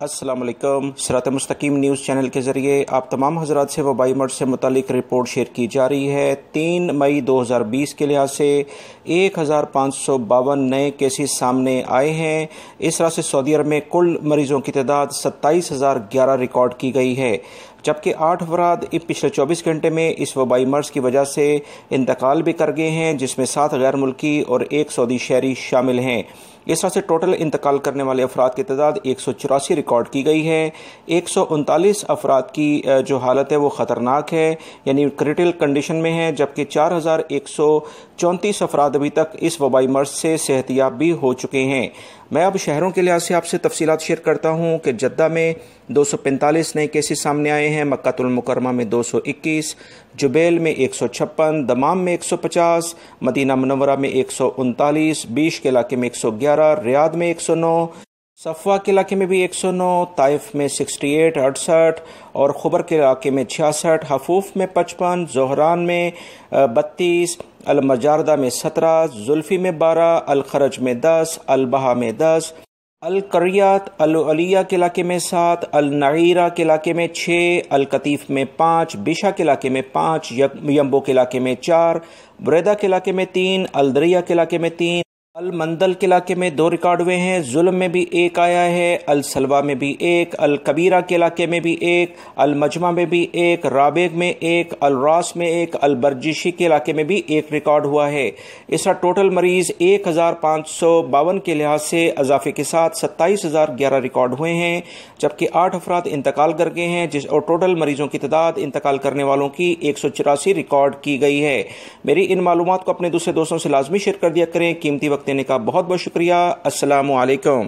अस्सलाम वालेकुम। सिरात मुस्तकीम न्यूज़ चैनल के ज़रिए आप तमाम हज़रात से वबाई मर्ज़ से मुतालिक रिपोर्ट शेयर की जा रही है। 3 मई 2020 के लिहाज से 1552 नए केसेस सामने आए हैं। इस तरह से सऊदी अरब में कुल मरीज़ों की तादाद 27,011 रिकॉर्ड की गई है, जबकि 8 अफराद पिछले 24 घंटे में इस वबाई मर्ज़ की वजह से इंतकाल भी कर गए हैं, जिसमें 7 गैर मुल्की और 1 सऊदी शहरी शामिल हैं। इस तरह से टोटल इंतकाल करने वाले अफराद की तादाद 184 रिकॉर्ड की गई है। 139 अफराद की जो हालत है वो ख़तरनाक है, यानी क्रिटिकल कंडीशन में है, जबकि 4,134 अफराद अभी तक इस वबाई मर्ज़ से सेहतियाब भी हो चुके हैं। मैं अब शहरों के लिहाज से आपसे तफसीलात शेयर करता हूँ कि जद्दा में 245 नए केसेस सामने आए हैं, मक्कातुल मुकर्रमा में 221, जुबैल में 156, दमाम में 150, मदीना मुनव्वरा में 139, बीश के इलाके में 111, रियाद में 109, सफ़वा के इलाके में भी 109, ताइफ में 68, 68 और खुबर के इलाके में 66, हफूफ में 55, जोहरान में 32, अल-मजारदा में 17, जुल्फी में 12, अल-खरज में 10, अल-बहा में 10, अल-करियात अल-अलिया के इलाके में 7, अल-नईरा के इलाके में 6, अल-कतीफ में 5, बिशा के इलाके में 5, यम्बो के इलाके में 4, बुरेदा के इलाके में 3, अल-दरिया के इलाके में 3, अल-मंदल के इलाके में 2 रिकॉर्ड हुए हैं, जुल्म में भी 1 आया है, अल-सलवा में भी 1, अल-कबीरा के इलाके में भी 1, अल-मजमा में भी 1, राबेग में 1, अल-रास में 1, अल-बरजिशी के इलाके में भी 1 रिकॉर्ड हुआ है। इस तरह टोटल मरीज़ 1552 के लिहाज से इजाफे के साथ 27,011 रिकॉर्ड हुए हैं, जबकि 8 अफराद इंतकाल कर गए हैं, और टोटल मरीजों की तादाद इंतकाल करने वालों की 184 रिकॉर्ड की गई है। मेरी इन मालूमात को अपने दूसरे दोस्तों से लाजमी शेयर कर दिया करें। कीमती वक्त देने का बहुत बहुत शुक्रिया। अस्सलामु अलैकुम।